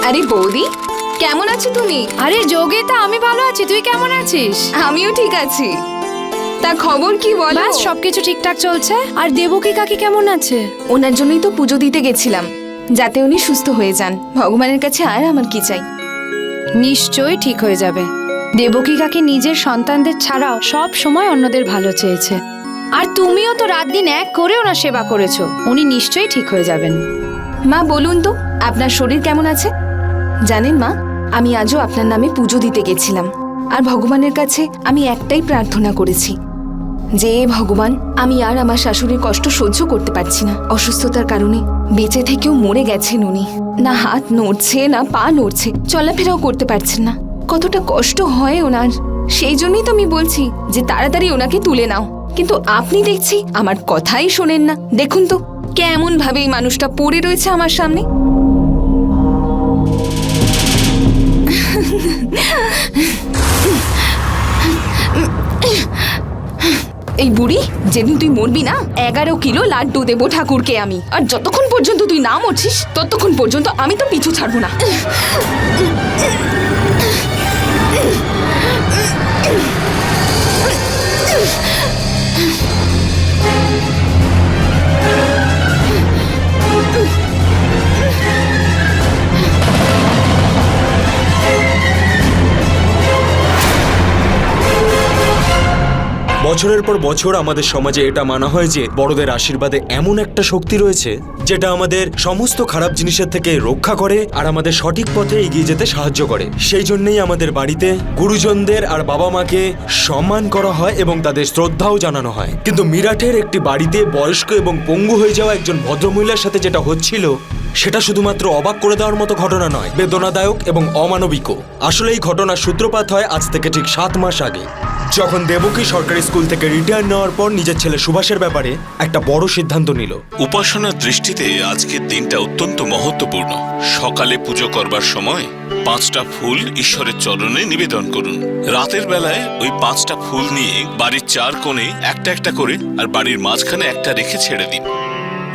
আরে বৌদি, কেমন আছো তুমি? আরে যোগিতা, আমি ভালো আছি, তুই কেমন আছিস? আমিও ঠিক আছি। তা খবর কি বলো? বাস সবকিছু ঠিকঠাক চলছে। আর দেবকী কাকি কেমন আছে? ওনার জন্যই তো পুজো দিতে গেছিলাম, যাতে উনি সুস্থ হয়ে যান। ভগবানের কাছে আর আমার কি চাই। নিশ্চয়ই ঠিক হয়ে যাবে। দেবকী কাকি নিজের সন্তানদের ছাড়াও সব সময় অন্যদের ভালো চেয়েছে। আর তুমিও তো রাত দিন এক করে ওনার সেবা করেছো। উনি নিশ্চয়ই ঠিক হয়ে যাবেন। মা বলুন তো, আপনার শরীর কেমন আছে? জানেন মা, আমি আজও আপনার নামে পুজো দিতে গেছিলাম। আর ভগবানের কাছে আমি একটাই প্রার্থনা করেছি যে ভগবান, আমি আর আমার শাশুড়ির কষ্ট সহ্য করতে পারছি না। অসুস্থতার কারণে বেঁচে থেকেও মরে গেছেন উনি। না হাত নড়ছে, না পা নড়ছে, চলাফেরাও করতে পারছেন না। কতটা কষ্ট হয় ওনার। সেই জন্যই তো আমি বলছি যে তাড়াতাড়ি ওনাকে তুলে নাও। কিন্তু আপনি দেখছি আমার কথাই শোনেন না। দেখুন তো কেমন ভাবে এই মানুষটা পড়ে রয়েছে আমার সামনে। এই বুড়ি, যেদিন তুই মরবি না, 11 কিলো লাড্ডু দেবো ঠাকুরকে আমি। আর যতক্ষণ পর্যন্ত তুই না মরছিস ততক্ষণ পর্যন্ত আমি তো পিছু ছাড়বো না। বছরের পর বছর আমাদের সমাজে এটা মানা হয় যে বড়দের আশীর্বাদে এমন একটা শক্তি রয়েছে যেটা আমাদের সমস্ত খারাপ জিনিসের থেকে রক্ষা করে আর আমাদের সঠিক পথে এগিয়ে যেতে সাহায্য করে। সেই জন্যই আমাদের বাড়িতে গুরুজনদের আর বাবা মাকে সম্মান করা হয় এবং তাদের শ্রদ্ধাও জানানো হয়। কিন্তু মিরাটের একটি বাড়িতে বয়স্ক এবং পঙ্গু হয়ে যাওয়া একজন ভদ্রমহিলার সাথে যেটা হচ্ছিল, সেটা শুধুমাত্র অবাক করে দেওয়ার মতো ঘটনা নয়, বেদনাদায়ক এবং অমানবিকও। আসলে এই ঘটনার সূত্রপাত হয় আজ থেকে ঠিক 7 মাস আগে, যখন দেবকী সরকারি স্কুল থেকে রিটায়ার নেওয়ার পর নিজের ছেলে সুভাষের ব্যাপারে একটা বড় সিদ্ধান্ত নিল। উপাসনার দৃষ্টিতে আজকের দিনটা অত্যন্ত মহত্বপূর্ণ। সকালে পুজো করবার সময় 5টা ফুল ঈশ্বরের চরণে নিবেদন করুন। রাতের বেলায় ওই 5টা ফুল নিয়ে বাড়ির 4 কোণে একটা একটা করে আর বাড়ির মাঝখানে একটা রেখে ছেড়ে দিন।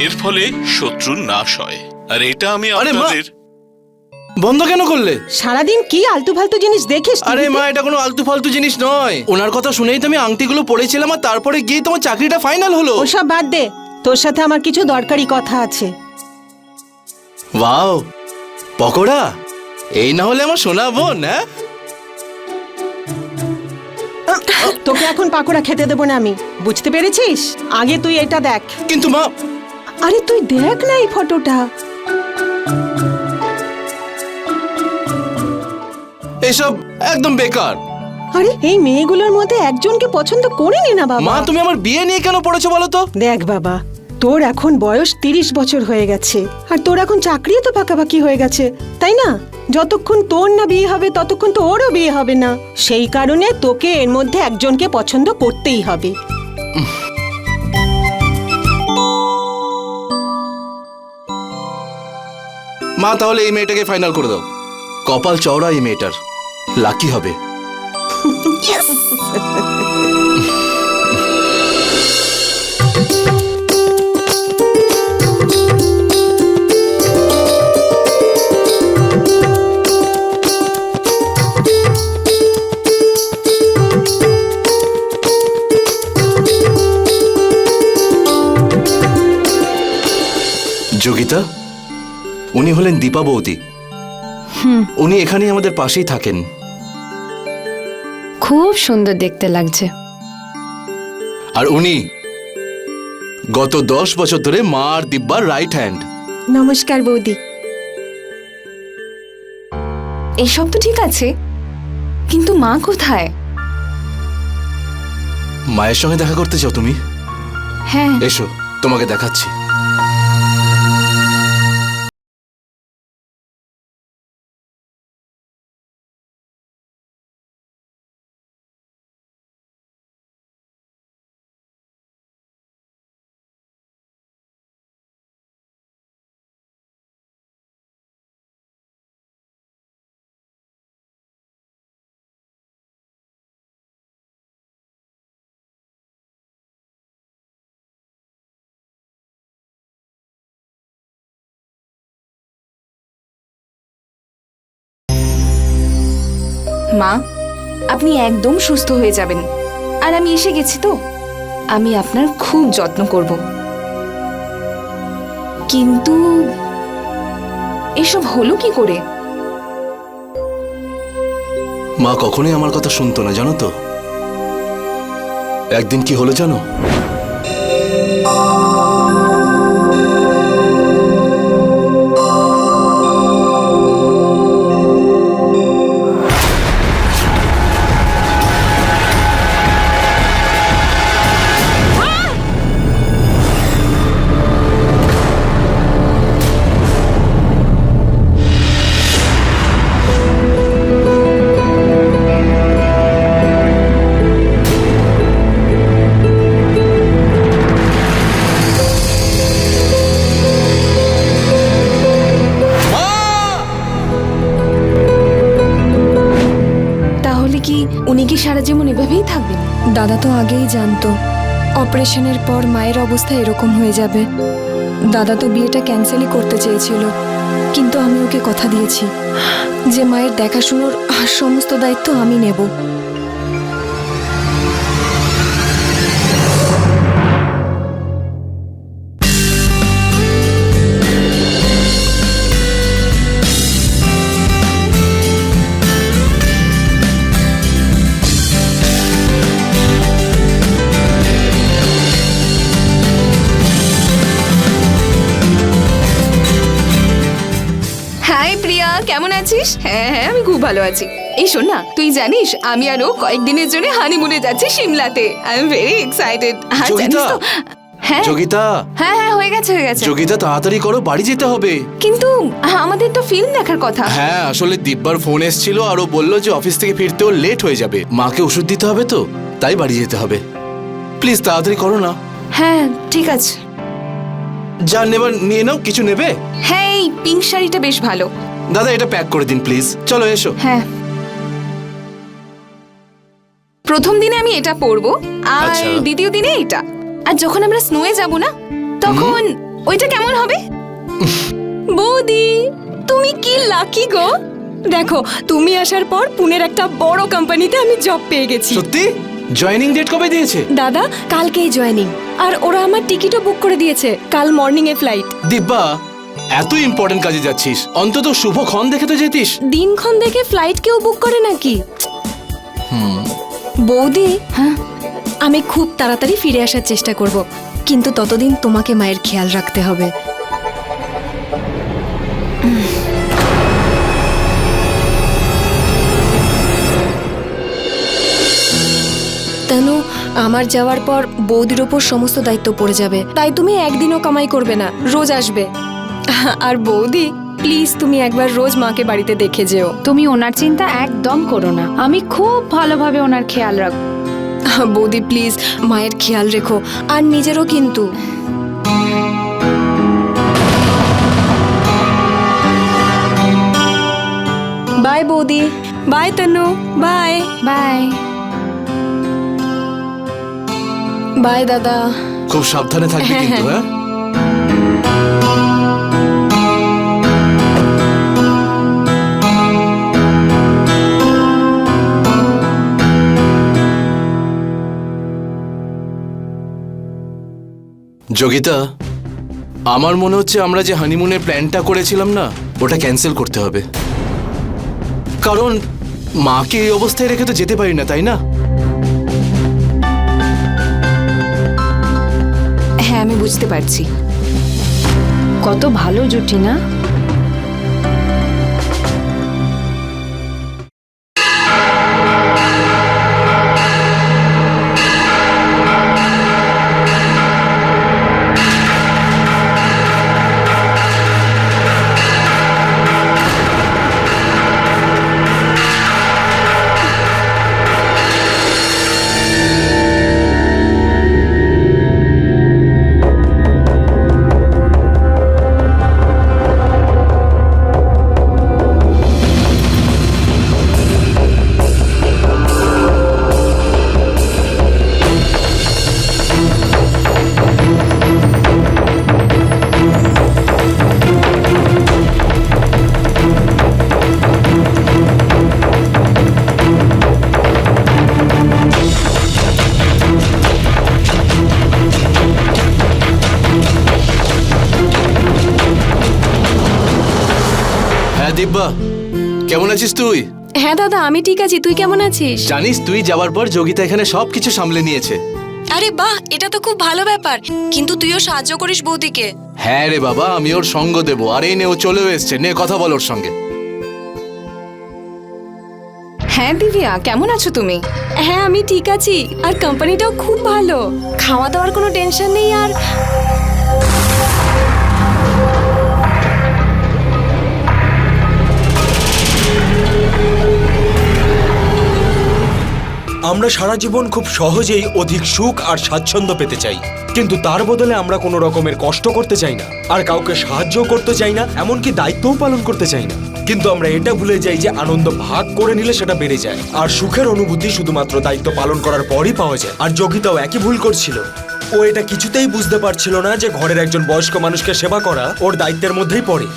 এর ফলে শত্রুর নাশ হয়। আর এটা আমি আপনাদের বন্ধ কেন করলে? সারাদিন কি আলতু ফালতু জিনিস দেখিস? আরে মা, এটা কোনো আলতু ফালতু জিনিস নয়। ওনার কথা শুনেই তো আমি আংটিগুলো পড়েছিলাম আর তারপরে গিয়ে তোমার চাকরিটা ফাইনাল হলো। ওসব বাদ দে, তোর সাথে আমার কিছু দরকারি কথা আছে। ওয়াও, পকোড়া! এই না হলে আমার সোনা বোন। হ্যাঁ, তোকে এখন পাকোড়া খেতে দেবো না আমি, বুঝতে পেরেছিস? আগে তুই এটা দেখ। কিন্তু মা, আরে তুই দেখ না এই ফটোটা। এসব একদম বেকার। আরে এই মেয়েগুলোর মধ্যে একজনকে পছন্দ করে নে না বাবা। মা, তুমি আমার বিয়ে নিয়ে কেন পড়েছো বলো তো? দেখ বাবা, তোর এখন বয়স 30 বছর হয়ে গেছে, আর তোর এখন চাকরিও তো পাকাপাকি হয়ে গেছে, তাই না? যতক্ষণ তোর না বিয়ে হবে ততক্ষণ তো ওরও বিয়ে হবে না। সেই কারণে তোকে এর মধ্যে একজনকে পছন্দ করতেই হবে। মা, তাহলে এই মেয়েটাকে ফাইনাল করে দাও। কপাল চওড়া এই মেয়েটার, লাকি হবে। যোগিতা, উনি হলেন দীপা বৌদি। উনি এখানেই আমাদের পাশেই থাকেন। খুব সুন্দর দেখতে লাগছে। আর উনি গত 10 বছর ধরে মা আর দিব্যার রাইট হ্যান্ড। নমস্কার বৌদি। এইসব তো ঠিক আছে, কিন্তু মা কোথায়? মায়ের সঙ্গে দেখা করতে চাও তুমি? হ্যাঁ। এসো, তোমাকে দেখাচ্ছি। মা, আপনি একদম সুস্থ হয়ে যাবেন। আর আমি এসে গেছি তো, আমি আপনার খুব যত্ন করব। কিন্তু এসব হলো কি করে? মা কখনোই আমার কথা শুনতো না, জানো তো। একদিন কি হলো জানো? তাহলে কি উনি কি সারা জীবন এভাবেই থাকবেন? দাদা তো আগেই জানতো অপারেশনের পর মায়ের অবস্থা এরকম হয়ে যাবে। দাদা তো বিয়েটা ক্যান্সেলই করতে চেয়েছিল, কিন্তু আমি ওকে কথা দিয়েছি যে মায়ের দেখাশুনোর সমস্ত দায়িত্ব আমি নেব। হাই প্রিয়া, কেমন আছিস? হ্যাঁ হ্যাঁ, আমি খুব ভালো আছি। এই শোন না, তুই জানিস আমি আরো কয়েকদিনের জন্য হানিমুনে যাচ্ছি সিমলাতে। I am very excited. হ্যাঁ জানিস যোগিতা, তো? হ্যাঁ যোগিতা, হ্যাঁ হ্যাঁ, হয়ে গেছে হয়ে গেছে। যোগিতা তাড়াতাড়ি করো, বাড়ি যেতে হবে। কিন্তু আমাদের তো ফিল্ম দেখার কথা। হ্যাঁ, আসলে দিব্যার ফোন এসেছিল আর ও বললো যে অফিস থেকে ফিরতেও লেট হয়ে যাবে, মাকে ওষুধ দিতে হবে তো, তাই বাড়ি যেতে হবে। প্লিজ তাড়াতাড়ি করো না। হ্যাঁ ঠিক আছে। যা নেবার নিয়ে নাও। কিছু নেবে? হ্যাঁ, এই পিঙ্ক শাড়িটা বেশ ভালো। দাদা এটা প্যাক করে দিন প্লিজ। চলো এসো। হ্যাঁ, প্রথম দিনে আমি এটা পরবো আর আচ্ছা। দ্বিতীয় দিনে এটা। আর যখন আমরা স্নোয়ে যাব না, তখন ওইটা কেমন হবে? বৌদি, তুমি কি লাকি গো! দেখো, তুমি আসার পর পুনের একটা বড় কোম্পানিতে আমি জব পেয়ে গেছি। সত্যি? জয়েনিং ডেট কবে দিয়েছে? দাদা কালকেই জয়েনিং, আর ওরা আমার টিকিটও বুক করে দিয়েছে, কাল মর্নিং এ ফ্লাইট। দিব্যা, এত ইম্পর্টেন্ট কাজে যাচ্ছিস, অন্তত শুভক্ষণ দেখে তো যেতিস। দিনক্ষণ দেখে ফ্লাইট কেউ বুক করে নাকি? বৌদি, হ্যাঁ, আমি খুব তাড়াতাড়ি ফিরে আসার চেষ্টা করব, কিন্তু ততদিন তোমাকে মায়ের খেয়াল রাখতে হবে। তানু, আমার যাওয়ার পর বৌদির ওপর সমস্ত দায়িত্ব পড়ে যাবে, তাই তুমি একদিনও কামাই করবে না, রোজ আসবে। আর বৌদি প্লিজ, তুমি একবার রোজ মাকে বাড়িতে দেখে যেও। তুমি ওনার চিন্তা একদম করো না, আমি খুব ভালোভাবে ওনার খেয়াল রাখবো। বৌদি প্লিজ মায়ের খেয়াল রেখো, আর নিজেরও কিন্তু। বাই বৌদি, bye Tanu, bye bye. Bye দাদা। খুব সাবধানে থাকবি কিন্তু। হ্যাঁ, যোগিতা, আমার মনে হচ্ছে আমরা যে হানিমুনের প্ল্যানটা করেছিলাম না, ওটা ক্যান্সেল করতে হবে। কারণ মাকে এই অবস্থায় রেখে তো যেতে পারি না, তাই না? হ্যাঁ আমি বুঝতে পারছি। কত ভালো জুটি না? হ্যাঁ দিব্যা, কেমন আছিস তুই? হ্যাঁ দাদা, আমি ঠিক আছি। তুই কেমন আছিস? জানিস তুই যাওয়ার পর যোগিতা এখানে সবকিছু সামলে নিয়েছে। আরে বাহ, এটা তো খুব ভালো ব্যাপার। কিন্তু তুইও সাহায্য করিস বৌদিকে। হ্যাঁ রে বাবা, আমি ওর সঙ্গ দেবো। আর এই নে, ও চলেও এসছে, নে কথা বল ওর সঙ্গে। হ্যাঁ দিব্যা, কেমন আছো তুমি? হ্যাঁ আমি ঠিক আছি। আর কোম্পানিটাও খুব ভালো, খাওয়া দাওয়ার কোনো টেনশন নেই। আর আমরা সারা জীবন খুব সহজেই অধিক সুখ আর স্বাচ্ছন্দ্য পেতে চাই, কিন্তু তার বদলে আমরা কোনো রকমের কষ্ট করতে চাই না, আর কাউকে সাহায্য করতে চাই না, এমনকি দায়িত্বও পালন করতে চাই না। কিন্তু আমরা এটা ভুলে যাই যে আনন্দ ভাগ করে নিলে সেটা বেড়ে যায়, আর সুখের অনুভূতি শুধুমাত্র দায়িত্ব পালন করার পরই পাওয়া যায়। আর যোগিতাও একই ভুল করছিল। ও এটা কিছুতেই বুঝতে পারছিল না যে ঘরের একজন বয়স্ক মানুষকে সেবা করা ওর দায়িত্বের মধ্যেই পড়ে,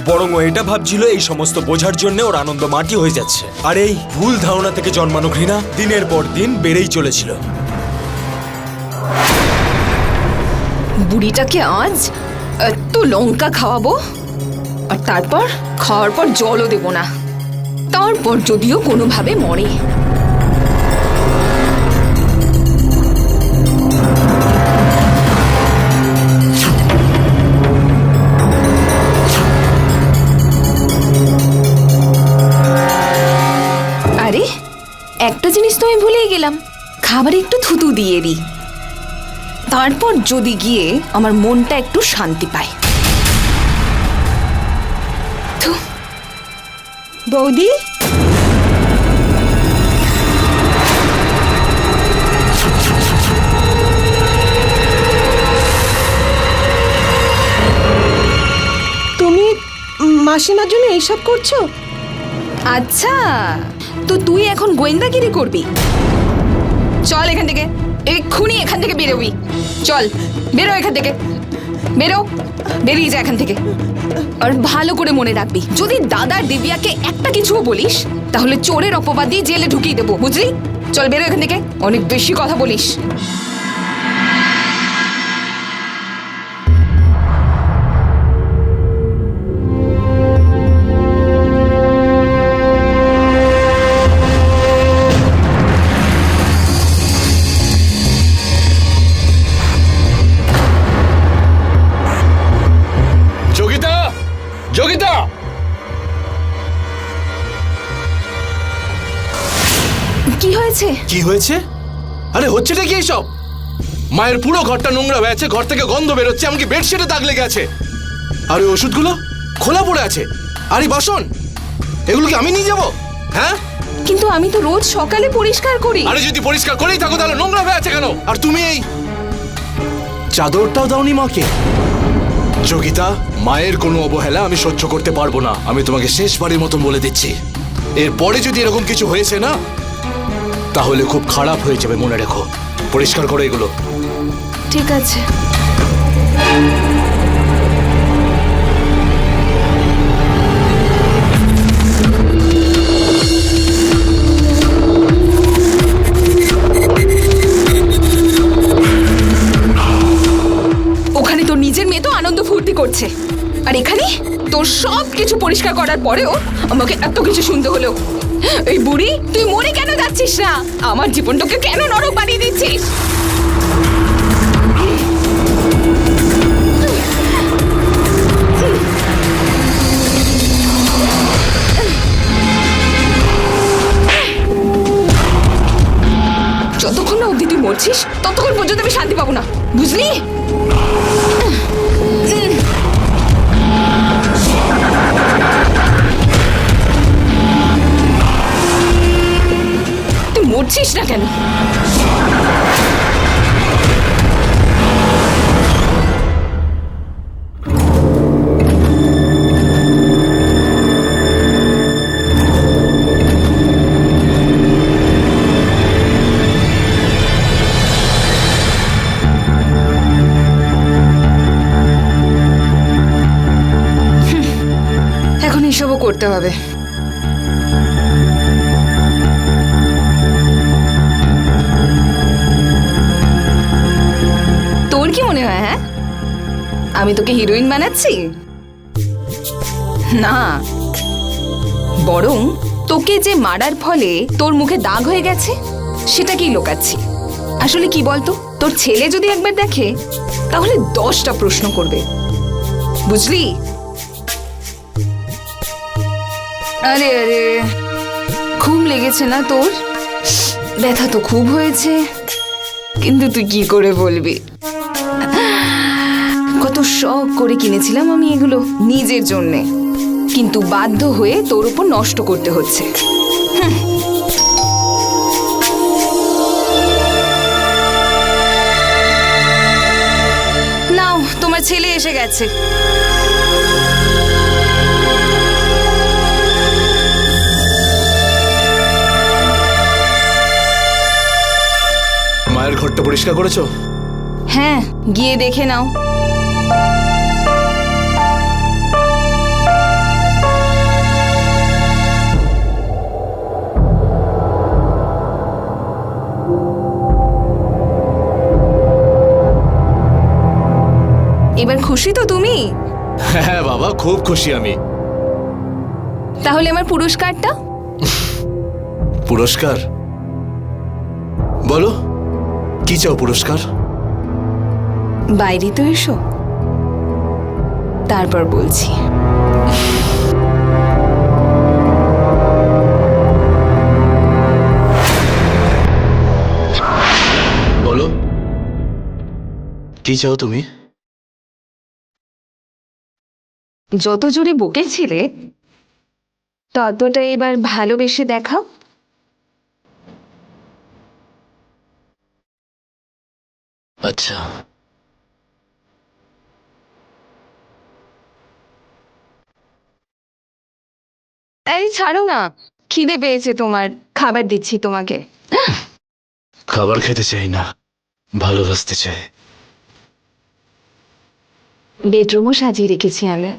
বরং ও এটা ভাবছিল এই সমস্ত বোঝার জন্য ওর আনন্দ মাটি হয়ে যাচ্ছে। আর এই ভুল ধারণা থেকে জন্মানো ঘৃণা দিনের পর দিন বেড়েই চলেছিল। বুড়িটাকে আজ এত লঙ্কা খাওয়াবো, আর তারপর খাওয়ার পর জলও দেব না, তারপর যদিও কোনোভাবে মরে। আরে একটা জিনিস তো আমি ভুলেই গেলাম, খাবারে একটু থুতু দিয়ে দিই, তারপর যদি গিয়ে আমার মনটা একটু শান্তি পায়। বৌদি, তুমি মাসিমার জন্য এইসব করছো? আচ্ছা, তো তুই এখন গোয়েন্দাগিরি করবি? চল এখান থেকে, এক্ষুনি এখান থেকে বেরোবি। চল বেরো এখান থেকে, বেরো, বেরিয়ে যা এখান থেকে। আর ভালো করে মনে রাখবি, যদি দাদার দিব্যাকে একটা কিছুও বলিস তাহলে চোরের অপবাদ দিয়ে জেলে ঢুকিয়ে দেবো, বুঝলি? চল বেরো এখান থেকে, অনেক বেশি কথা বলিস। যোগিতা, যোগিতা! কি হয়েছে? কি হয়েছে? আরে হচ্ছেটা কি এইসব? মায়ের পুরো ঘরটা নোংরা হয়ে আছে, ঘর থেকে গন্ধ বেরোচ্ছে, এমনকি বেডশিটে দাগ লেগে আছে। আর ওই ওষুধগুলো খোলা পড়ে আছে। আর এই বাসন, এগুলো কি আমি নিয়ে যাবো? হ্যাঁ, কিন্তু আমি তো রোজ সকালে পরিষ্কার করি। আরে যদি পরিষ্কার করেই থাকো তাহলে নোংরা হয়ে আছে কেন? আর তুমি এই চাদরটাও দাওনি মাকে? যোগিতা, মায়ের কোনো অবহেলা আমি সহ্য করতে পারবো না। আমি তোমাকে শেষবারের মতন বলে দিচ্ছি, এরপরে যদি এরকম কিছু হয়েছে না তাহলে খুব খারাপ হয়ে যাবে, মনে রেখো। পরিষ্কার করো এগুলো। ঠিক আছে। ওখানে তোর নিজের মেয়ে তো আনন্দ ফুর্তি করছে, আর এখানে তোর সব কিছু পরিষ্কার করার পরেও আমাকে এত কিছু শুনতে হলো। এই বুড়ি, তুই মরে কেন যাচ্ছিস না? আমার জীবনটাকে কেন নরক বানিয়ে দিচ্ছিস? যতক্ষণ না অবধি তুই মরছিস ততক্ষণ পর্যন্ত আমি শান্তি পাবো না, বুঝলি? তুই মরছিস না কেন? এখন এসবও করতে হবে। তোর কি মনে হয়, হ্যাঁ, আমি তোকে হিরোইন বানাচ্ছি? না, বরং তোকে যে মারার ফলে তোর মুখে দাগ হয়ে গেছে সেটাকেই লোকাচ্ছি। আসলে কি বলতো, তোর ছেলে যদি একবার দেখে তাহলে 10টা প্রশ্ন করবে, বুঝলি? আরে আরে, খুব লেগেছে না তোর? ব্যথা তো খুব হয়েছে, কিন্তু তুই কি করে বলবি? কত শখ করে কিনেছিলাম আমি এগুলো নিজের জন্যে, কিন্তু বাধ্য হয়ে তোর উপর নষ্ট করতে হচ্ছে। নাও, তোমার ছেলে এসে গেছে। মায়ের ঘরটা পরিষ্কার করেছো? হ্যাঁ, গিয়ে দেখে নাও। এবার খুশি তো তুমি? হ্যাঁ বাবা, খুব খুশি আমি। তাহলে আমার পুরস্কারটা? পুরস্কার? বলো, কি চাও পুরস্কার? বাইরে তো এসো, তারপর বলছি। বলো, কি চাও তুমি? যত জোরে বকেছিলে ততটা এবার ভালোবেসে দেখাও। আচ্ছা, এই ছাড়ো না, খিদে পেয়েছে তোমার, খাবার দিচ্ছি তোমাকে। খাবার খেতে চাই না, ভালোবাসতে চাই। বেডরুমও সাজিয়ে রেখেছি আমি।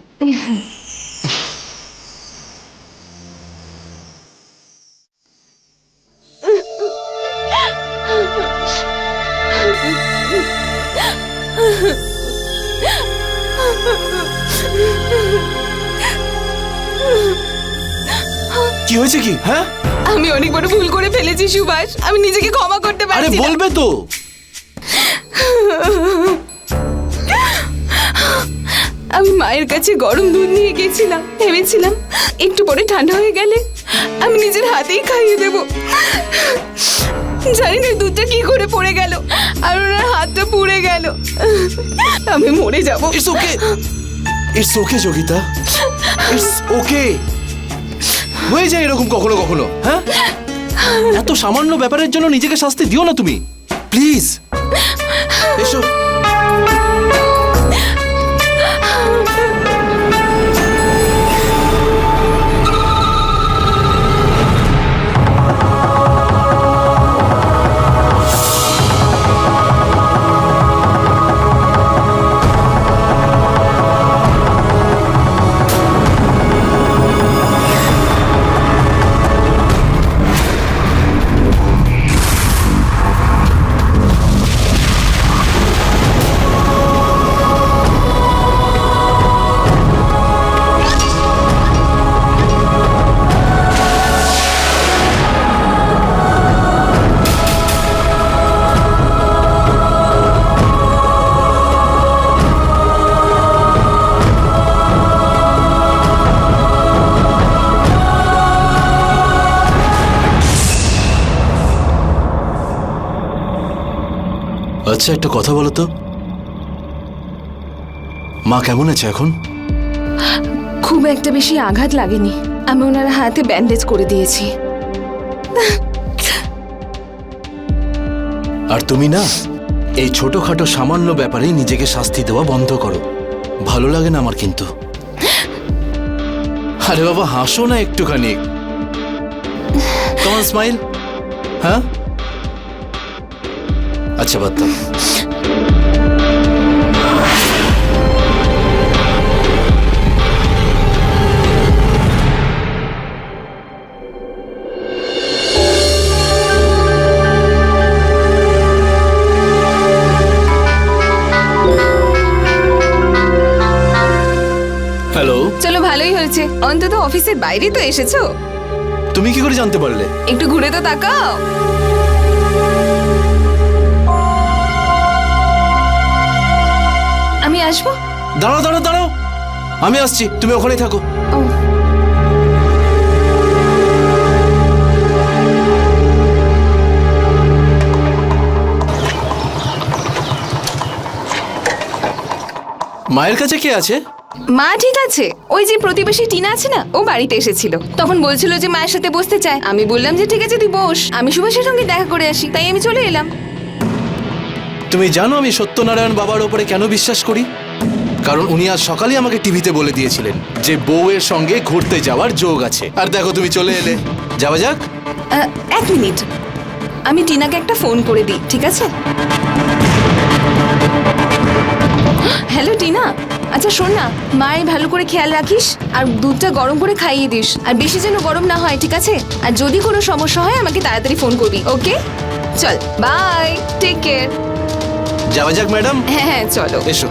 কি হয়েছে কি? হ্যাঁ, আমি অনেক বড় ভুল করে ফেলেছি সুভাষ, আমি নিজেকে ক্ষমা করতে আরে পারছি না। বলবে তো। আমি মায়ের কাছে গরম দুধ নিয়ে গেছিলাম, ভেবেছিলাম একটু পরে ঠান্ডা হয়ে গেলে আমি নিজের হাতেই খাইয়ে দেব। জানি না দুধটা কি করে পড়ে গেল আর ওনার হাতটা পুড়ে গেল, আমি মরে যাব। It's okay, it's okay Yogita, it's okay. হয়ে যায় এরকম কখনো কখনো। হ্যাঁ, এত সামান্য ব্যাপারের জন্য নিজেকে শাস্তি দিও না তুমি, প্লিজ। এসো। আচ্ছা, একটা কথা বলো তো, মা কেমন আছে এখন? খুব একটা বেশি আঘাত লাগেনি, আমি ওনার হাতে ব্যান্ডেজ করে দিয়েছি। আর তুমি না, এই ছোটখাটো সামান্য ব্যাপারে নিজেকে শাস্তি দেওয়া বন্ধ করো, ভালো লাগে না আমার কিন্তু। আরে বাবা, হাসো না একটুখানি। Common smile. হ্যাঁ, আচ্ছা বাদ দাও। চলো, ভালোই হয়েছে, অন্তত অফিসের বাইরে তো এসেছো। তুমি কি করে জানতে পারলে? একটু ঘুরে তো তাকাও। আমি আসবো। দাঁড়াও দাঁড়াও দাঁড়াও, আমি আসছি, তুমি ওখানেই থাকো। ও, মায়ের কাছে কে আছে? মা ঠিক আছে। ওই যে প্রতিবেশী টিনা আছে না, ও বাড়িতে এসেছিল, তখন বলছিল যে মায়ের সাথে বসতে চায়। আমি বললাম যে ঠিক আছে তুই বস, আমি সুভাষের সঙ্গে দেখা করে আসি, তাই আমি চলে এলাম। তুমি জানো আমি সত্যনারায়ণ বাবার ওপরে কেন বিশ্বাস করি? কারণ উনি আজ সকালে আমাকে টিভিতে বলে দিয়েছিলেন যে বউয়ের সঙ্গে ঘুরতে যাওয়ার যোগ আছে। আর দেখো তুমি চলে এলে। যাওয়া যাক। এক মিনিট, আমি টিনাকে একটা ফোন করে দিই, ঠিক আছে? হ্যালো টিনা, আচ্ছা শোন না, মায়ের ভালো করে খেয়াল রাখিস আর দুধটা গরম করে খাইয়ে দিস, আর বেশি যেন গরম না হয়, ঠিক আছে? আর যদি কোনো সমস্যা হয় আমাকে তাড়াতাড়ি ফোন করবি, ওকে? চল, বাই, টেক কেয়ার। যাওয়া যাক ম্যাডাম। হ্যাঁ হ্যাঁ চলো। এসো।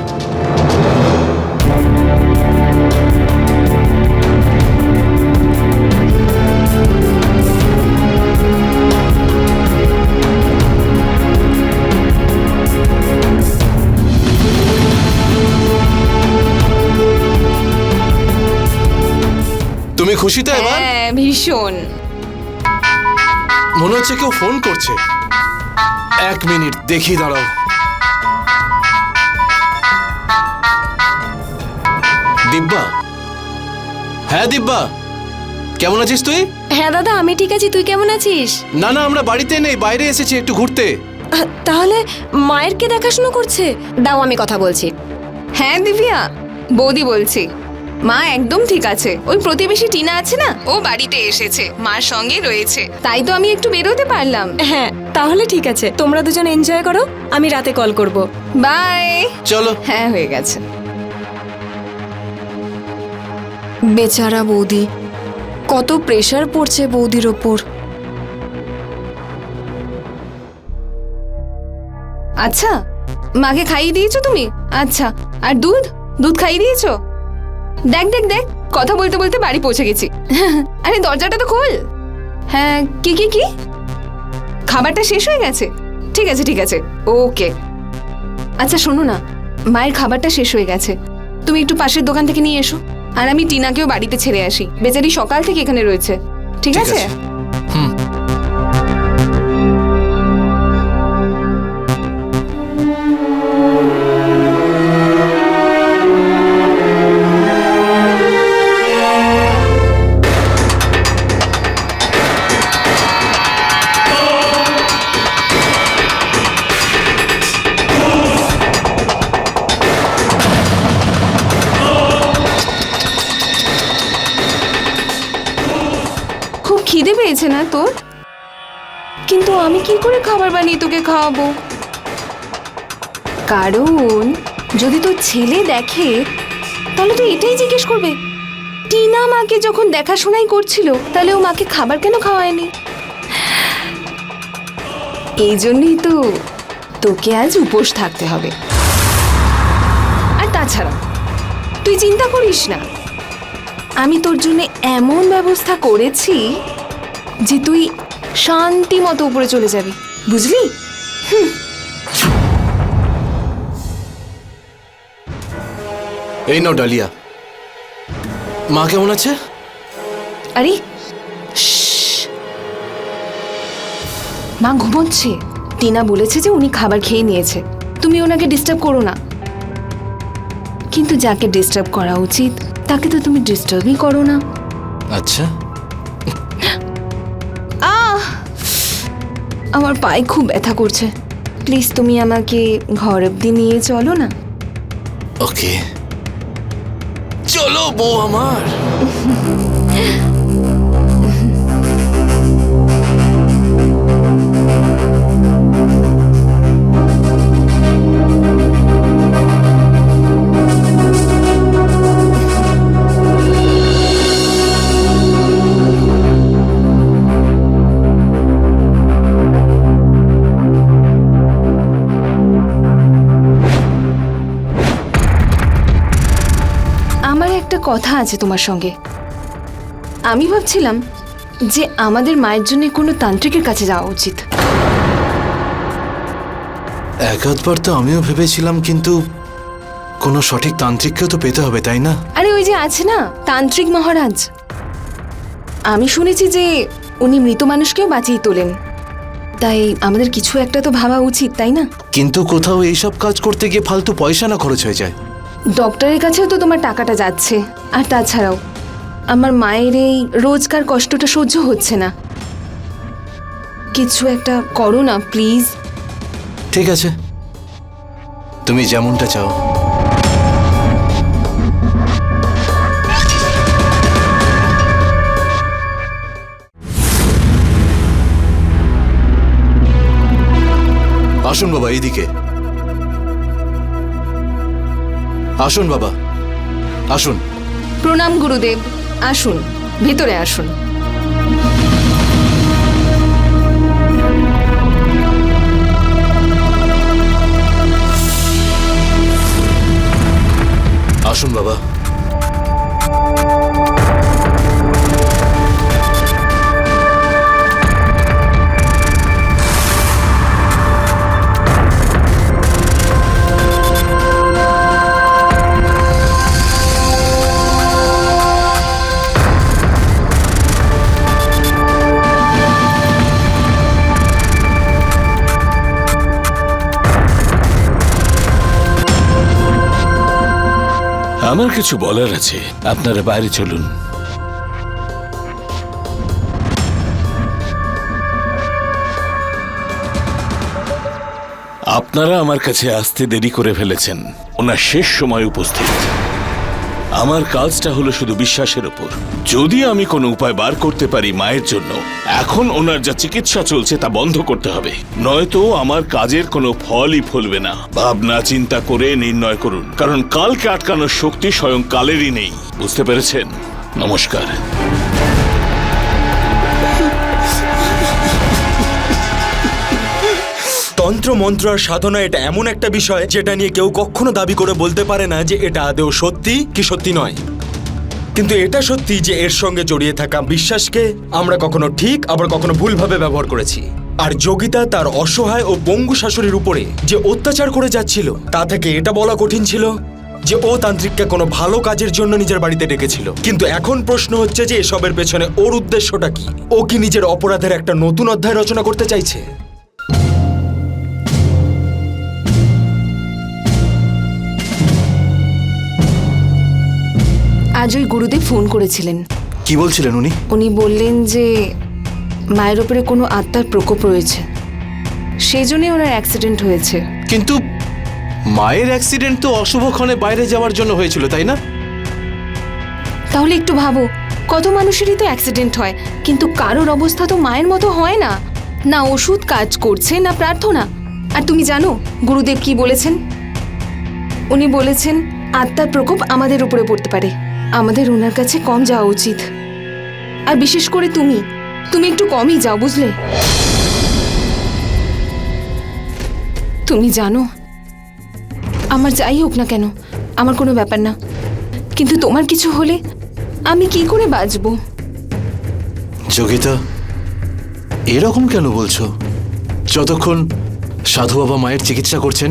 তুমি খুশি তো এবার? হ্যাঁ ভীষণ। মনে হচ্ছে কেউ ফোন করছে। এক মিনিট দেখি, দাঁড়াও। দিব্যা? হ্যাঁ দিব্যা, কেমন আছিস তুই? হ্যাঁ দাদা, আমি ঠিক আছি, তুই কেমন আছিস? না না, আমরা বাড়িতে নেই, বাইরে এসেছি একটু ঘুরতে। তাহলে মায়ের কে দেখাশুনো করছে? দাও আমি কথা বলছি। হ্যাঁ দিব্যা, বৌদি বলছি, মা একদম ঠিক আছে। ওই প্রতিবেশী টিনা আছে না, ও বাড়িতে এসেছে, মার সঙ্গে রয়েছে, তাই তো আমি একটু বেরোতে পারলাম। হ্যাঁ তাহলে ঠিক আছে, তোমরা দুজন এনজয় করো, আমি রাতে কল করব। বাই। চলো। হ্যাঁ হয়ে গেছে। বেচারা বৌদি, কত প্রেশার পড়ছে বৌদির ওপর। আচ্ছা, মাকে খাইয়ে দিয়েছো তুমি? আচ্ছা, আর দুধ দুধ খাইয়ে দিয়েছো? দেখ দেখ দেখ, কথা বলতে বলতে বাড়ি পৌঁছে গেছি। আরে দরজাটা তো খোল। হ্যাঁ, কি কি কি? খাবারটা শেষ হয়ে গেছে? ঠিক আছে ঠিক আছে, ওকে। আচ্ছা শোনো না, মায়ের খাবারটা শেষ হয়ে গেছে, তুমি একটু পাশের দোকান থেকে নিয়ে এসো, আর আমি টিনাকেও বাড়িতে ছেড়ে আসি, বেচারি সকাল থেকে এখানে রয়েছে, ঠিক আছে? হুম। খুব খিদে পেয়েছে না তোর? কিন্তু আমি কি করে খাবার বানিয়ে তোকে খাওয়াবো? কারণ যদি তোর ছেলে দেখে তাহলে তো এটাই জিজ্ঞেস করবে, টিনা মাকে যখন দেখাশোনাই করছিল তাহলে ও মাকে খাবার কেন খাওয়ায়নি? এই জন্যই তো তোকে আজ উপোস থাকতে হবে। আর তাছাড়া তুই চিন্তা করিস না, আমি তোর জন্য এমন ব্যবস্থা করেছি যে তুই শান্তি মতো উপরে চলে যাবি, বুঝলি? এই নাও ডালিয়া। মা কেমন আছে? আরে শ্শ্, মা ঘুমোচ্ছে। টিনা বলেছে যে উনি খাবার খেয়ে নিয়েছে, তুমি ওনাকে ডিস্টার্ব করো না। কিন্তু যাকে ডিস্টার্ব করা উচিত তাকে তো তুমি ডিস্টার্বই করো না। আচ্ছা। আমার পায়ে খুব ব্যথা করছে, প্লিজ তুমি আমাকে ঘর অব্দি নিয়ে চলো না। ওকে, চলো বউ আমার। কথা আছে তোমার সঙ্গে। আমি ভাবছিলাম যে আমাদের মায়ের জন্য কোনো তান্ত্রিকের কাছে যাওয়া উচিত। একাধবার তো আমিও ভেবেছিলাম, কিন্তু কোনো সঠিক তান্ত্রিককেও তো পেতে হবে, তাই না? আরে ওই যে আছে না তান্ত্রিক মহারাজ, আমি শুনেছি যে উনি মৃত মানুষকেও বাঁচিয়ে তোলেন। তাই আমাদের কিছু একটা তো ভাবা উচিত, তাই না? কিন্তু কোথাও এইসব কাজ করতে গিয়ে ফালতু পয়সা না খরচ হয়ে যায়? ডক্টরের কাছেও তো তোমার টাকাটা যাচ্ছে, আর তাছাড়াও আমার মায়ের এই রোজকার কষ্টটা সহ্য হচ্ছে না। কিছু একটা করো না প্লিজ। ঠিক আছে, তুমি যেমনটা চাও। আসুন বাবা, এইদিকে আসুন বাবা, আসুন। প্রণাম গুরুদেব, আসুন ভেতরে আসুন। আসুন বাবা। আমার কিছু বলার আছে, আপনারা বাইরে চলুন। আপনারা আমার কাছে আসতে দেরি করে ফেলেছেন। ওনার শেষ সময় উপস্থিত। আমার কাজটা হলো শুধু বিশ্বাসের উপর। যদি আমি কোনো উপায় বার করতে পারি মায়ের জন্য, এখন ওনার যা চিকিৎসা চলছে তা বন্ধ করতে হবে, নয়তো আমার কাজের কোনো ফলই ফলবে না। ভাবনা চিন্তা করে নির্ণয় করুন, কারণ কালকে আটকানোর শক্তি স্বয়ং কালেরই নেই। বুঝতে পেরেছেন? নমস্কার। তন্ত্র মন্ত্র আর সাধনা এটা এমন একটা বিষয় যেটা নিয়ে কেউ কখনো দাবি করে বলতে পারে না যে এটা আদৌ সত্যি কি সত্যি নয়। কিন্তু এটা সত্যি যে এর সঙ্গে জড়িয়ে থাকা বিশ্বাসকে আমরা কখনো ঠিক আবার কখনো ভুলভাবে ব্যবহার করেছি। আর যোগিতা তার অসহায় ও পঙ্গু শাশুড়ির উপরে যে অত্যাচার করে যাচ্ছিল, তা থেকে এটা বলা কঠিন ছিল যে ও তান্ত্রিককে কোনো ভালো কাজের জন্য নিজের বাড়িতে ডেকেছিল। কিন্তু এখন প্রশ্ন হচ্ছে যে এসবের পেছনে ওর উদ্দেশ্যটা কি? ও কি নিজের অপরাধের একটা নতুন অধ্যায় রচনা করতে চাইছে? আজ ওই গুরুদেব ফোন করেছিলেন। কি বলছিলেন উনি? উনি বললেন যে মায়ের ওপরে কোনো আত্মার প্রকোপ রয়েছে, সেই জন্যই ওনার অ্যাক্সিডেন্ট হয়েছে। কিন্তু মায়ের অ্যাক্সিডেন্ট তো অশুভক্ষণে বাইরে যাওয়ার জন্য হয়েছিল, তাই না? তাহলে একটু ভাবো, কত মানুষেরই তো অ্যাক্সিডেন্ট হয়, কিন্তু কারোর অবস্থা তো মায়ের মতো হয় না। না ওষুধ কাজ করছে, না প্রার্থনা। আর তুমি জানো গুরুদেব কি বলেছেন? উনি বলেছেন আত্মার প্রকোপ আমাদের উপরে পড়তে পারে, আমাদের ওনার কাছে কম যাওয়া উচিত। আর বিশেষ করে তুমি একটু কমই যাও, বুঝলে? তুমি জানো আমার যাই হোক না কেন আমার কোনো ব্যাপার না, কিন্তু তোমার কিছু হলে আমি কি করে বাঁচবো? যোগিতা, এরকম কেন বলছো? যতক্ষণ সাধু বাবা মায়ের চিকিৎসা করছেন,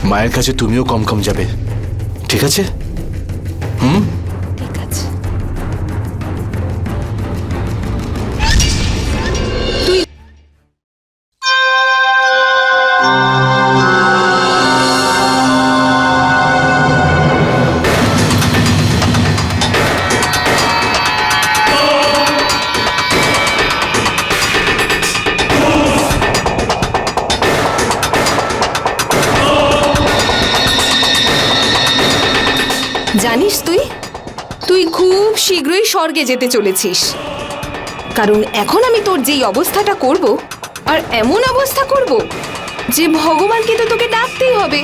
মায়ের কাছে তুমিও কম কম যাবে, ঠিক আছে? ঠিক আছে। তুই জানিস তুই খুব শীঘ্রই স্বর্গে যেতে চলেছিস, কারণ এখন আমি তোর যেই অবস্থাটা করব, আর এমন অবস্থা করব যে ভগবানকে তো তোকে ডাকতেই হবে।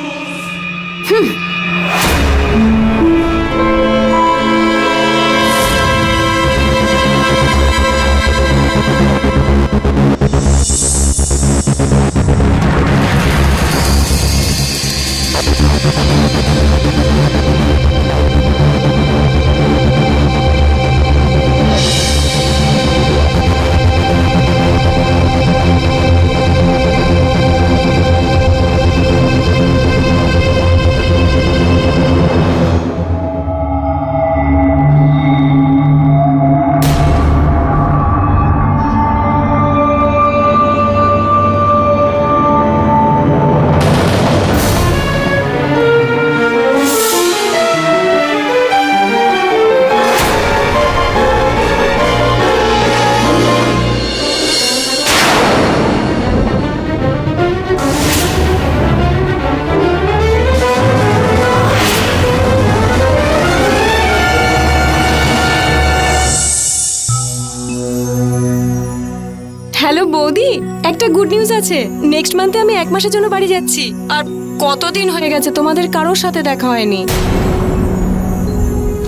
হ্যালো বৌদি, একটা গুড নিউজ আছে। নেক্সট মান্থে আমি 1 মাসের জন্য বাড়ি যাচ্ছি। আর কতদিন হয়ে গেছে তোমাদের কারোর সাথে দেখা হয়নি।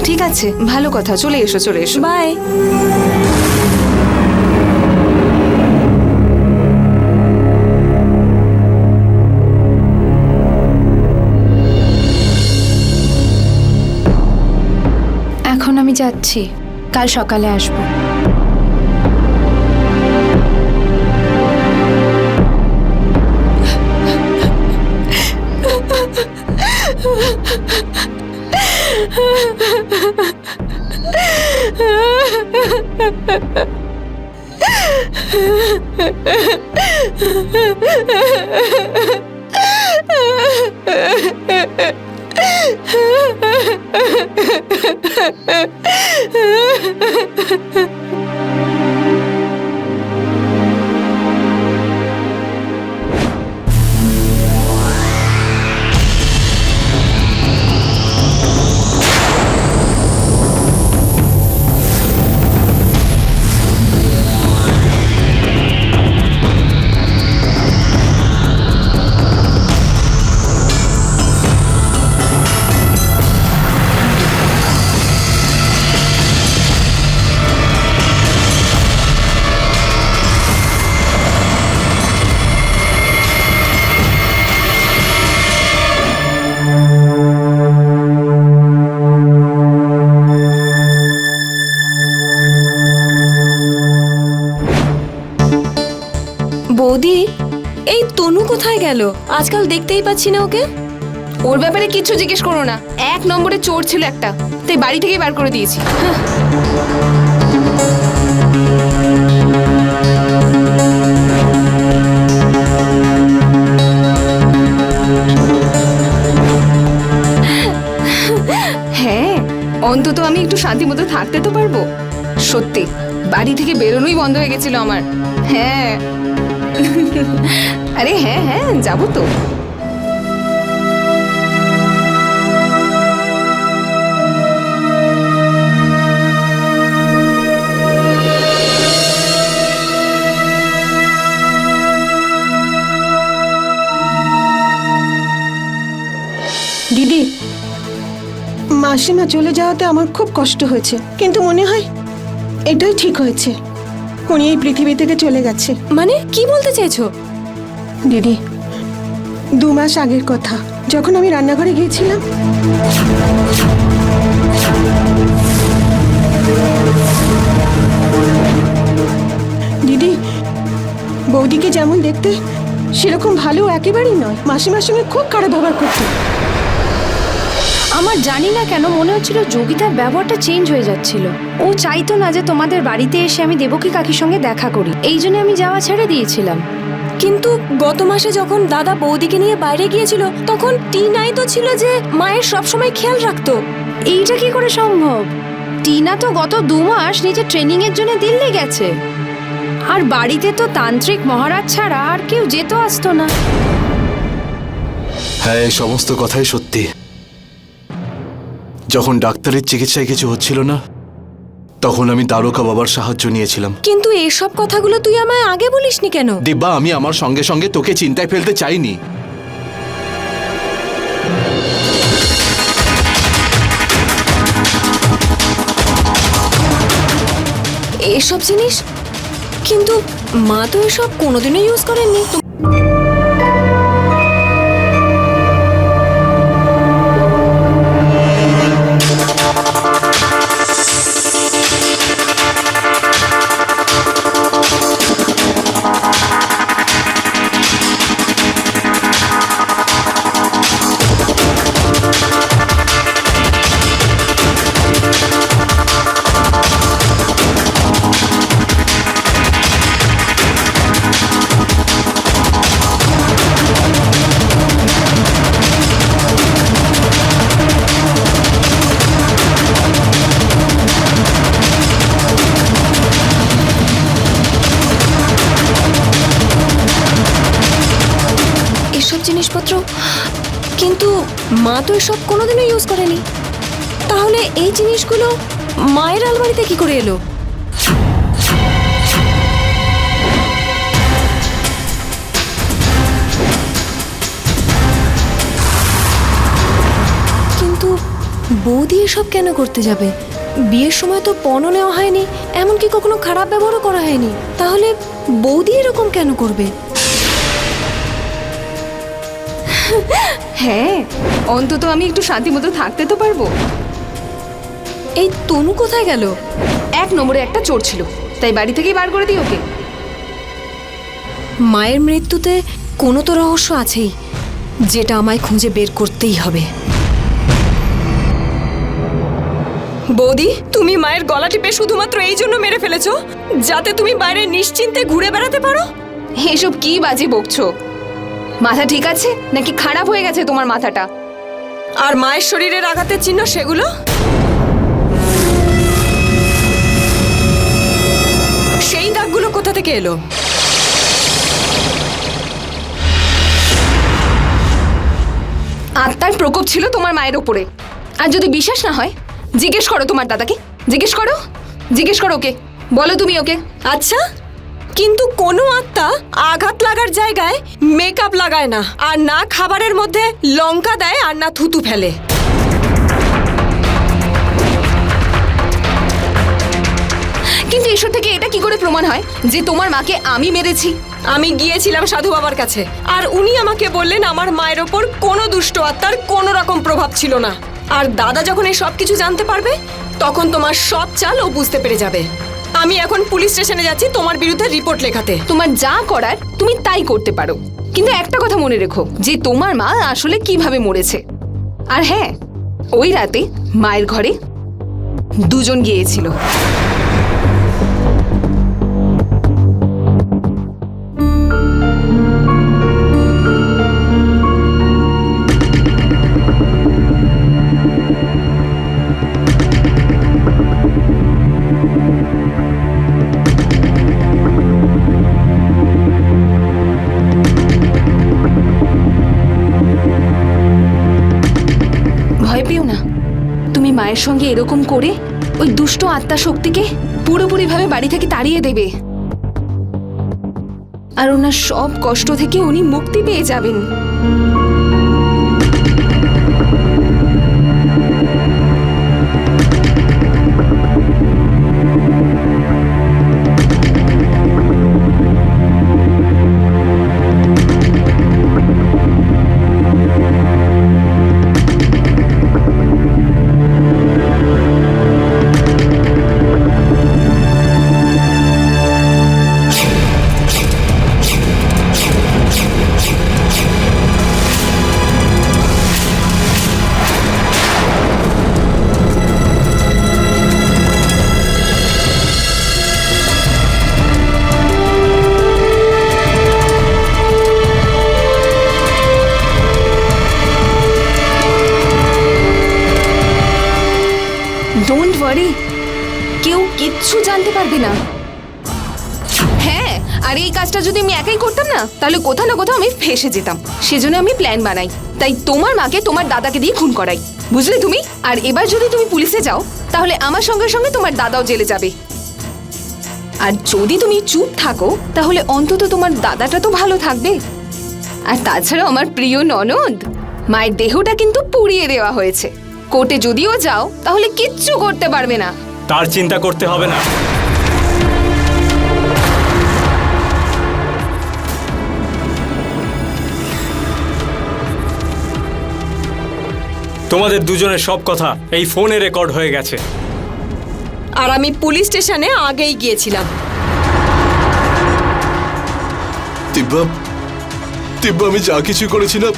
ঠিক আছে, ভালো কথা, চলে এসো চলে এসো। বাই। এখন আমি যাচ্ছি, কাল সকালে আসবো। বৌদি, এই তনু কোথায় গেল? আজকাল দেখতেই পাচ্ছি না ওকে। ওর ব্যাপারে কিচ্ছু জিজ্ঞেস করো না, 1 নম্বরে চোর ছিল একটা, তাই বাড়ি থেকে বার করে দিয়েছি। হ্যাঁ, অন্তত আমি একটু শান্তি মতো থাকতে তো পারবো। সত্যি বাড়ি থেকে বেরোনোই বন্ধ হয়ে গেছিল আমার। হ্যাঁ আরে হ্যাঁ হ্যাঁ, যাবো তো। দিদি, মাসিমা চলে যাওয়াতে আমার খুব কষ্ট হয়েছে, কিন্তু মনে হয় এটাই ঠিক হয়েছে। উনি এই পৃথিবী থেকে চলে গেছে। মানে কি বলতে চাইছো? দিদি, 2 মাস আগের কথা, যখন আমি রান্নাঘরে গিয়েছিলাম, দিদি, বৌদিকে যেমন দেখতে সেরকম ভালো একেবারেই নয়। মাসিমার সঙ্গে খুব খারাপ ব্যবহার করতো। আমার জানি না কেন মনে হচ্ছিল যোগিতার ব্যবহারটা চেঞ্জ হয়ে যাচ্ছিল। ও চাইতো না যে তোমাদের বাড়িতে এসে আমি দেবকী কাকির সঙ্গে দেখা করি, এই জন্য আমি যাওয়া ছেড়ে দিয়েছিলাম। কিন্তু গত মাসে যখন দাদা বৌদিকে নিয়ে বাইরে গিয়েছিল, তখন টিনাই তো ছিল যে মায়ের সবসময় খেয়াল রাখতো। এইটা কি করে সম্ভব? টিনা তো গত 2 মাস নিজে ট্রেনিং এর জন্য দিল্লি গেছে, আর বাড়িতে তো তান্ত্রিক মহারাজ ছাড়া আর কেউ যেত আসতো না। হ্যাঁ, এই সমস্ত কথাই সত্যি। যখন ডাক্তারের চিকিৎসায় কিছু হচ্ছিল না, তখন আমি দ্বারকা বাবার সাহায্য নিয়েছিলাম। কিন্তু এসব কথাগুলো তুই আমায় আগে বলিসনি কেন? দিব্যা, আমি আমার সঙ্গে সঙ্গে তোকে চিন্তায় ফেলতে চাইনি। এসব জিনিস কিন্তু মা তো এসব কোনোদিনও ইউজ করেননি। জিনিসপত্র, কিন্তু মা তো এসব কোনোদিনও ইউজ করেনি। তাহলে এই জিনিসগুলো মায়ের আলমারিতে কি করে এলো? বৌদি এসব কেন করতে যাবে? বিয়ের সময় তো পণও নেওয়া হয়নি, এমনকি কখনো খারাপ ব্যবহারও করা হয়নি। তাহলে বৌদি এরকম কেন করবে? হ্যাঁ, অন্তত আমি একটু শান্তি মতো থাকতে তো পারবো। এই তনু কোথায় গেল? 1 নম্বরে একটা চোর ছিল, তাই বাড়ি থেকেই বার করে দিই ওকে। মায়ের মৃত্যুতে কোনো তো রহস্য আছেই, যেটা আমায় খুঁজে বের করতেই হবে। বৌদি, তুমি মায়ের গলা টিপে শুধুমাত্র এই জন্য মেরে ফেলেছো যাতে তুমি বাইরে নিশ্চিন্তে ঘুরে বেড়াতে পারো? এসব কি বাজে বকছো? মাথা ঠিক আছে নাকি খারাপ হয়ে গেছে তোমার মাথাটা? আর মায়ের শরীরের আঘাতের চিহ্ন সেগুলো? সেই দাগগুলো কোথা থেকে এলো? আত্মার প্রকোপ ছিল তোমার মায়ের ওপরে। আর যদি বিশ্বাস না হয় জিজ্ঞেস করো তোমার দাদাকে, জিজ্ঞেস করো ওকে, বলো তুমি ওকে। আচ্ছা, কিন্তু কোনো আত্মা আঘাত লাগার জায়গায় মেকআপ লাগায় না, আর না খাবারের মধ্যে লঙ্কা দেয়, আর না থুতু ফেলে। কিন্তু এসব থেকে এটা কি করে প্রমাণ হয় যে তোমার মাকে আমি মেরেছি? আমি গিয়েছিলাম সাধু বাবার কাছে, আর উনি আমাকে বললেন আমার মায়ের ওপর কোনো দুষ্ট আত্মার কোনো রকম প্রভাব ছিল না। আর দাদা যখন এই সব কিছু জানতে পারবে, তখন তোমার সব চাল ও বুঝতে পেরে যাবে। আমি এখন পুলিশ স্টেশনে যাচ্ছি তোমার বিরুদ্ধে রিপোর্ট লেখাতে। তোমার যা করার তুমি তাই করতে পারো, কিন্তু একটা কথা মনে রেখো যে তোমার মা আসলে কিভাবে মরেছে। আর হ্যাঁ, ওই রাতে মায়ের ঘরে 2 জন গিয়েছিল। ভয় পেও না, তুমি মায়ের সঙ্গে এরকম করে ওই দুষ্ট আত্মা শক্তিকে পুরোপুরিভাবে বাড়ি থেকে তাড়িয়ে দেবে, আর ওনার সব কষ্ট থেকে উনি মুক্তি পেয়ে যাবেন। ডোন্ট ওয়ারি, কেউ কিচ্ছু জানতে পারবে না। হ্যাঁ, আর এই কাজটা যদি আমি একাই করতাম না, তাহলে কোথাও না কোথাও আমি ফেঁসে যেতাম। সেজন্য আমি প্ল্যান বানাই, তাই তোমার মাকে তোমার দাদাকে দিয়ে খুন করাই, বুঝলে তুমি? আর এবার যদি তুমি পুলিশে যাও, তাহলে আমার সঙ্গে সঙ্গে তোমার দাদাও জেলে যাবে। আর যদি তুমি চুপ থাকো, তাহলে অন্তত তোমার দাদাটা তো ভালো থাকবে। আর তাছাড়া আমার প্রিয় ননদ, মায়ের দেহটা কিন্তু পুড়িয়ে দেওয়া হয়েছে। কোর্টে যদিও যাও, তাহলে কিচ্ছু করতে পারবে না। তার চিন্তা করতে হবে না। তোমাদের দুজনের সব কথা এই ফোনে রেকর্ড হয়ে গেছে। আর আমি পুলিশ স্টেশনে আগেই গিয়েছিলাম। দিব্যা, আমি যা কিছু করেছি না,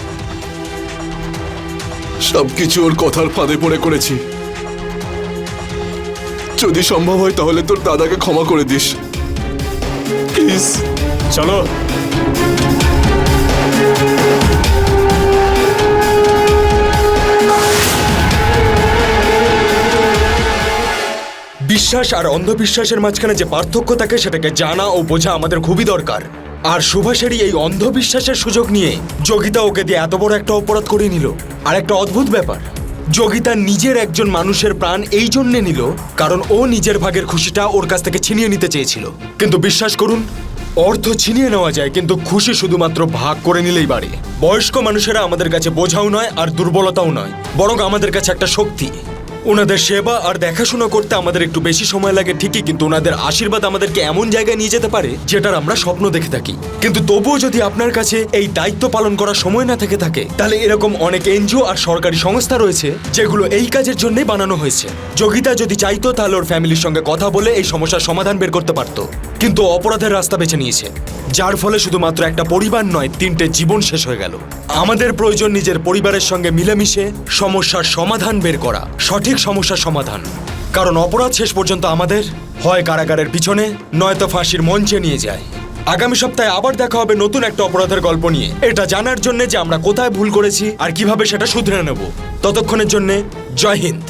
সবকিছু ওর কথার ফাঁদে পড়ে করেছি। যদি সম্ভব হয় তাহলে তোর দাদাকে ক্ষমা করে দিস প্লিজ। চলো। বিশ্বাস আর অন্ধবিশ্বাসের মাঝখানে যে পার্থক্য থাকে সেটাকে জানা ও বোঝা আমাদের খুবই দরকার। আর সুভাষেরই এই অন্ধবিশ্বাসের সুযোগ নিয়ে যোগিতা ওকে দিয়ে এত বড় একটা অপরাধ করে নিল। আর একটা অদ্ভুত ব্যাপার, যোগিতা নিজের একজন মানুষের প্রাণ এই জন্যে নিল কারণ ও নিজের ভাগের খুশিটা ওর কাছ থেকে ছিনিয়ে নিতে চেয়েছিল। কিন্তু বিশ্বাস করুন, অর্থ ছিনিয়ে নেওয়া যায়, কিন্তু খুশি শুধুমাত্র ভাগ করে নিলেই বাড়ে। বয়স্ক মানুষেরা আমাদের কাছে বোঝাও নয় আর দুর্বলতাও নয়, বরং আমাদের কাছে একটা শক্তি। ওনাদের সেবা আর দেখাশোনা করতে আমাদের একটু বেশি সময় লাগে ঠিকই, কিন্তু ওনাদের আশীর্বাদ আমাদেরকে এমন জায়গায় নিয়ে যেতে পারে যেটার আমরা স্বপ্ন দেখে থাকি। কিন্তু তবুও যদি আপনার কাছে এই দায়িত্ব পালন করার সময় না থেকে থাকে, তাহলে এরকম অনেক এনজিও আর সরকারি সংস্থা রয়েছে যেগুলো এই কাজের জন্যই বানানো হয়েছে। যোগিতা যদি চাইতো তাহলে ওর ফ্যামিলির সঙ্গে কথা বলে এই সমস্যার সমাধান বের করতে পারতো, কিন্তু অপরাধের রাস্তা বেছে নিয়েছে, যার ফলে শুধুমাত্র একটা পরিবার নয়, 3টে জীবন শেষ হয়ে গেল। আমাদের প্রয়োজন নিজের পরিবারের সঙ্গে মিলেমিশে সমস্যার সমাধান বের করা, সঠিক সমস্যার সমাধান। কারণ অপরাধ শেষ পর্যন্ত আমাদের হয় কারাগারের পিছনে নয়তো ফাঁসির মঞ্চে নিয়ে যায়। আগামী সপ্তাহে আবার দেখা হবে নতুন একটা অপরাধের গল্প নিয়ে, এটা জানার জন্য যে আমরা কোথায় ভুল করেছি আর কিভাবে সেটা শুধরে নেব। ততক্ষণের জন্য জয় হিন্দ।